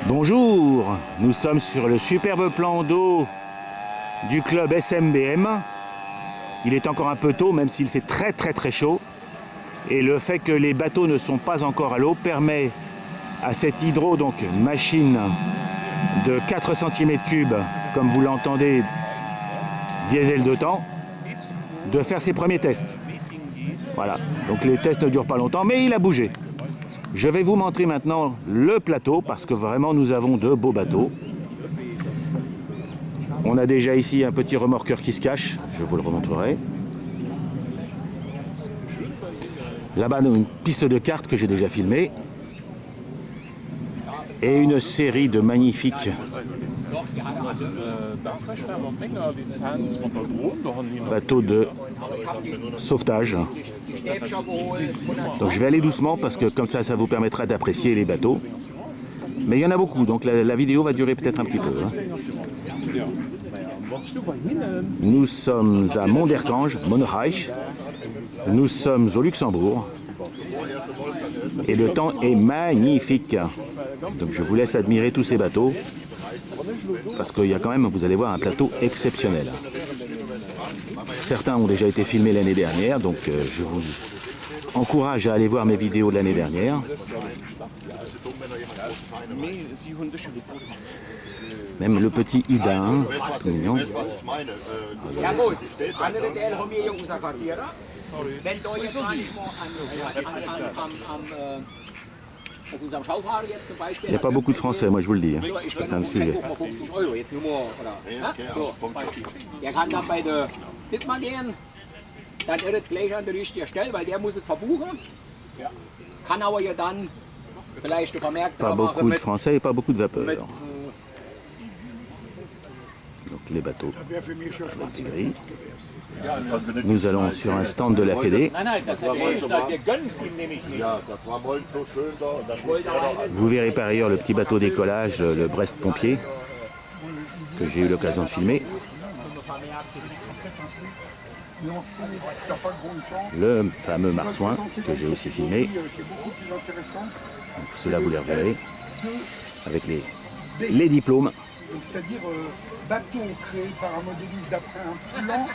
Bonjour, nous sommes sur le superbe plan d'eau du club SMBM. Il est encore un peu tôt, même s'il fait très chaud. Et le fait que les bateaux ne sont pas encore à l'eau permet à cette hydro, donc machine de 4 cm3, comme vous l'entendez, diesel de temps, de faire ses premiers tests. Voilà, donc les tests ne durent pas longtemps, mais il a bougé. Je vais vous montrer maintenant le plateau, parce que vraiment nous avons de beaux bateaux. On a déjà ici un petit remorqueur qui se cache, je vous le remontrerai. Là-bas, une piste de cartes que j'ai déjà filmée. Et une série de magnifiques bateaux de sauvetage. Donc je vais aller doucement parce que comme ça vous permettra d'apprécier les bateaux. Mais il y en a beaucoup, donc la vidéo va durer peut-être un petit peu. Nous sommes à Monderkange, Monreich. Nous sommes au Luxembourg. Et le temps est magnifique. Donc je vous laisse admirer tous ces bateaux. Parce qu'il y a quand même, vous allez voir, un plateau exceptionnel. Certains ont déjà été filmés l'année dernière, donc je vous encourage à aller voir mes vidéos de l'année dernière. Même le petit Udin, c'est mignon. Il n'y a pas beaucoup de Français, moi je vous le dis. Ça, c'est un sujet. Pas beaucoup de Français et pas beaucoup de vapeur. Donc les bateaux gris. Nous allons sur un stand de la Fédé. Vous verrez par ailleurs le petit bateau d'écolage, le Brest Pompier, que j'ai eu l'occasion de filmer. Le fameux marsouin que j'ai aussi filmé. Donc, cela vous les reverrez avec les diplômes. C'est-à-dire bateau créé par un modéliste d'après un plan.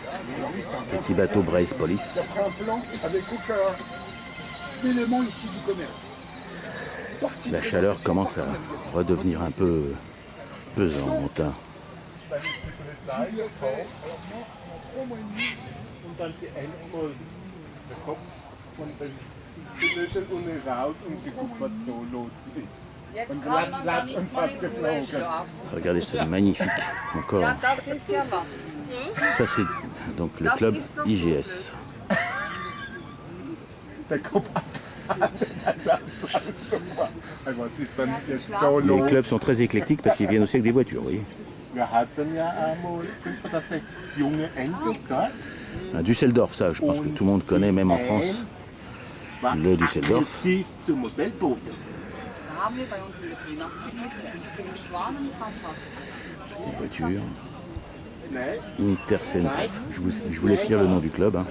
Petit bateau Brace Police. D'après un plan avec aucun élément ici du commerce. La chaleur commence à redevenir un peu pesante. Regardez ce magnifique encore. Ça c'est donc le club IGS. Les clubs sont très éclectiques parce qu'ils viennent aussi avec des voitures, vous voyez. Un Düsseldorf, ça je pense que tout le monde connaît, même en France. Le Düsseldorf. Petite voiture. Intersen. Je vous laisse lire le nom du club. Hein.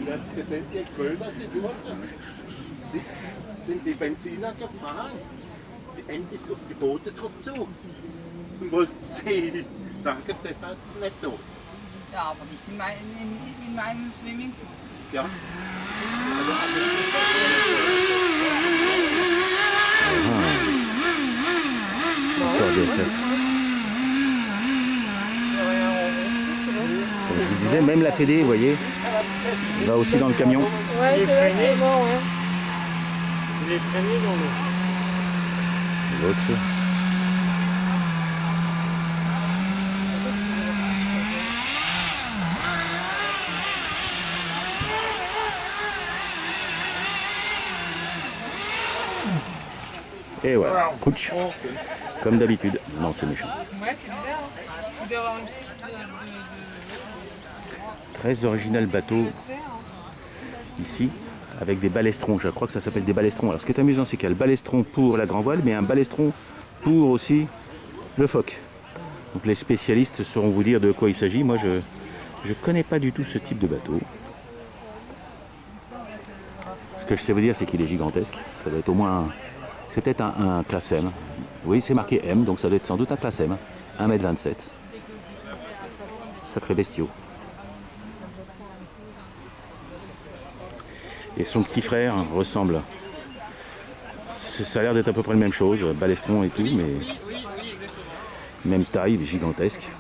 Ja, aber nicht in meinem Swimmingpool. Ja. Comme je vous disais, même la Fédé, vous voyez, va aussi dans le camion. Ouais, c'est vrai qu'il est mort, ouais. Il est freiné dans l'eau. L'autre. Et voilà, couch, comme d'habitude. Non, c'est méchant. Ouais, c'est bizarre. Hein. Il doit avoir une pièce Très original bateau, ici, avec des balestrons. Je crois que ça s'appelle des balestrons. Alors ce qui est amusant, c'est qu'il y a le balestron pour la grand voile, mais un balestron pour aussi le phoque. Donc les spécialistes sauront vous dire de quoi il s'agit. Moi, je ne connais pas du tout ce type de bateau. Ce que je sais vous dire, c'est qu'il est gigantesque. Ça doit être au moins... C'est peut-être un classe M. Oui, c'est marqué M, donc ça doit être sans doute un classe M. 1,27 m. Sacré bestiaux. Et son petit frère ressemble. Ça a l'air d'être à peu près la même chose, balestron et tout, mais même taille, gigantesque.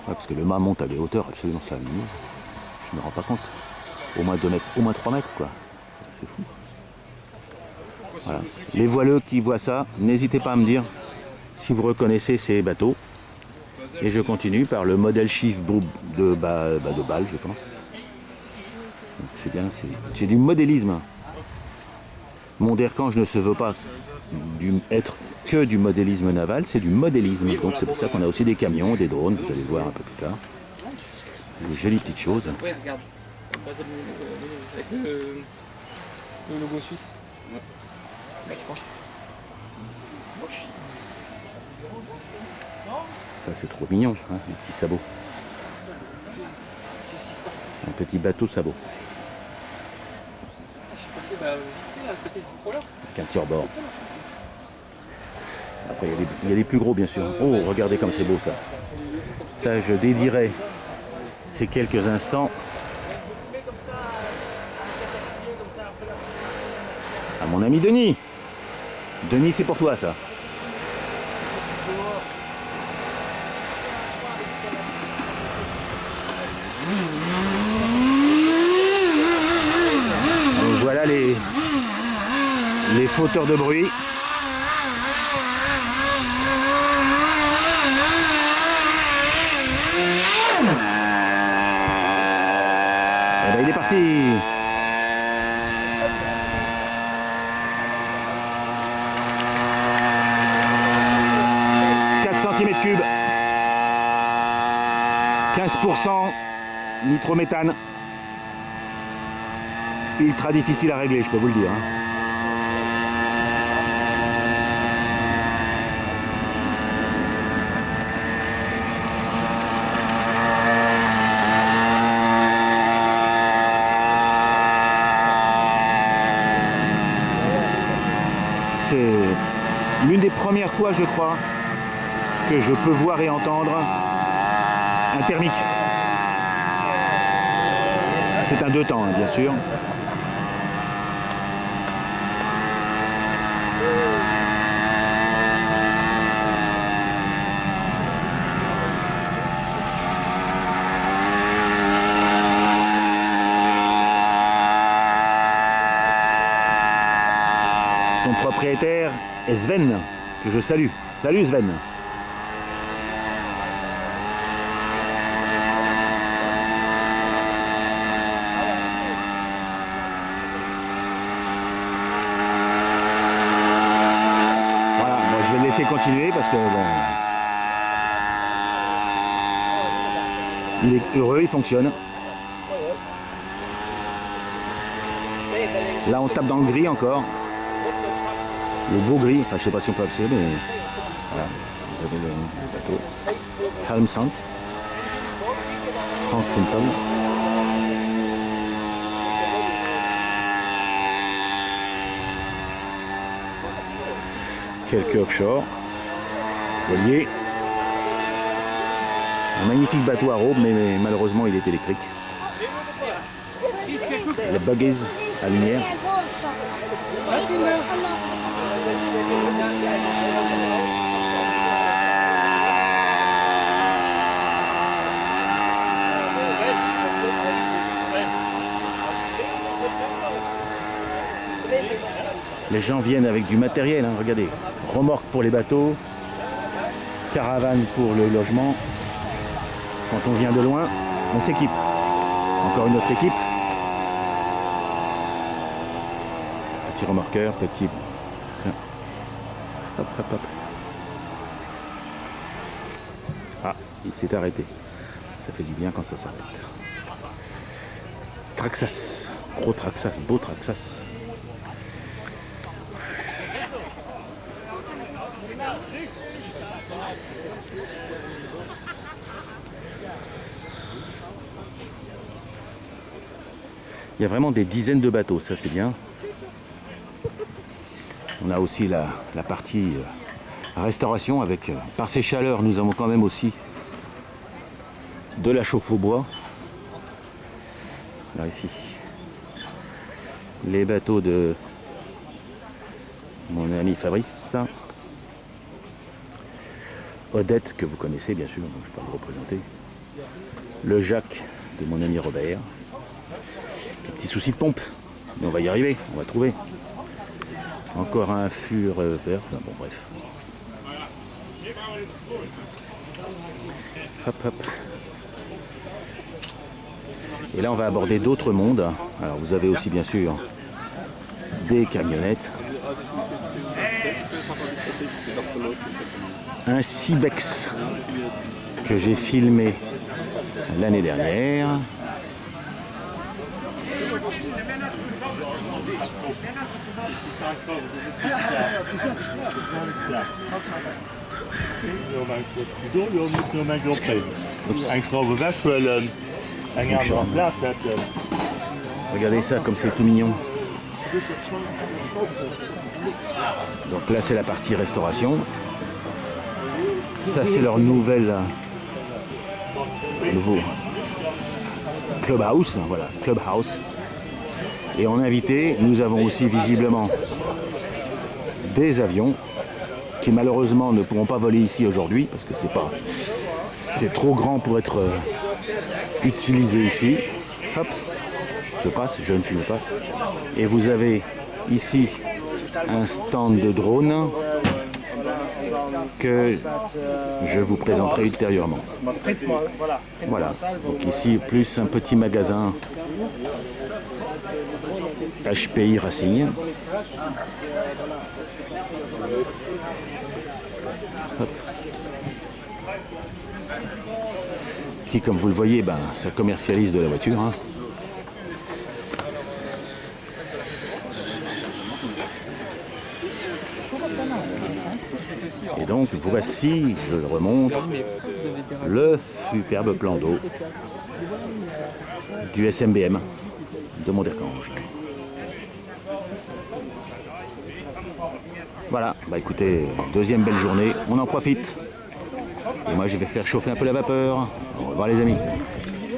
Ouais, parce que le mât monte à des hauteurs absolument fabuleuses. Je me rends pas compte. Au moins 2 mètres, au moins 3 mètres quoi. C'est fou. Voilà. Les voileux qui voient ça, n'hésitez pas à me dire si vous reconnaissez ces bateaux. Et je continue par le modèle Chief de Bâle, je pense. C'est bien, c'est du modélisme. Monderkange ne se veut pas être que du modélisme naval, c'est du modélisme. Donc c'est pour ça qu'on a aussi des camions, des drones, vous allez le voir un peu plus tard. Des jolies petites choses. Oui, regarde. Avec le logo suisse. Ouais. Mec, je pense. Ça c'est trop mignon, hein, les petits sabots. Un petit bateau sabot. Je suis passé à côté du contrôleur. Avec un tire-bord. Après il y a des plus gros bien sûr. Oh regardez comme c'est beau ça. Ça je dédierai ces quelques instants à mon ami Denis. Denis c'est pour toi ça. Donc voilà les fauteurs de bruit. Et ben il est parti. Cube, 15% nitrométhane, ultra difficile à régler, je peux vous le dire. C'est l'une des premières fois, je crois, que je peux voir et entendre un thermique. C'est un 2 temps, hein, bien sûr. Son propriétaire est Sven, que je salue. Salut Sven. Continuer parce que bon, il est heureux, il fonctionne. Là on tape dans le gris encore, le beau gris, enfin je sais pas si on peut appeler, mais voilà, vous avez le bateau Helmsand, Frank Sinton. Quelques offshore, voilier, un magnifique bateau à robe, mais malheureusement il est électrique. Les buggies à lumière. Les gens viennent avec du matériel, hein, regardez. Remorque pour les bateaux, caravane pour le logement. Quand on vient de loin, on s'équipe. Encore une autre équipe. Petit remorqueur, petit... Tiens. Hop, hop, hop. Ah, il s'est arrêté. Ça fait du bien quand ça s'arrête. Traxas. Gros Traxas, beau Traxas. Il y a vraiment des dizaines de bateaux, ça c'est bien. On a aussi la partie restauration avec, par ces chaleurs, nous avons quand même aussi de la chauffe au bois. Là ici, les bateaux de mon ami Fabrice, Odette que vous connaissez bien sûr, donc je ne vais pas le représenter, le Jacques de mon ami Robert, un petit souci de pompe, mais on va y arriver, on va trouver. Encore un fur vert, enfin bon bref. Hop hop. Et là on va aborder d'autres mondes. Alors vous avez aussi bien sûr des camionnettes. Un Cibex que j'ai filmé l'année dernière. Regardez ça comme c'est tout mignon. Donc là c'est la partie restauration. Ça c'est leur nouveau clubhouse, voilà, clubhouse. Et en invité, nous avons aussi visiblement des avions qui malheureusement ne pourront pas voler ici aujourd'hui parce que c'est trop grand pour être utilisé ici. Hop, je passe, je ne filme pas. Et vous avez ici un stand de drone que je vous présenterai ultérieurement. Voilà, donc ici plus un petit magasin HPI Racing. Hop. Qui, comme vous le voyez, ben, ça commercialise de la voiture. Hein. Et donc voici, je le remonte, le superbe plan d'eau du SMBM de Monderkange. Voilà, bah écoutez, deuxième belle journée, on en profite. Et moi je vais faire chauffer un peu la vapeur. Au revoir les amis.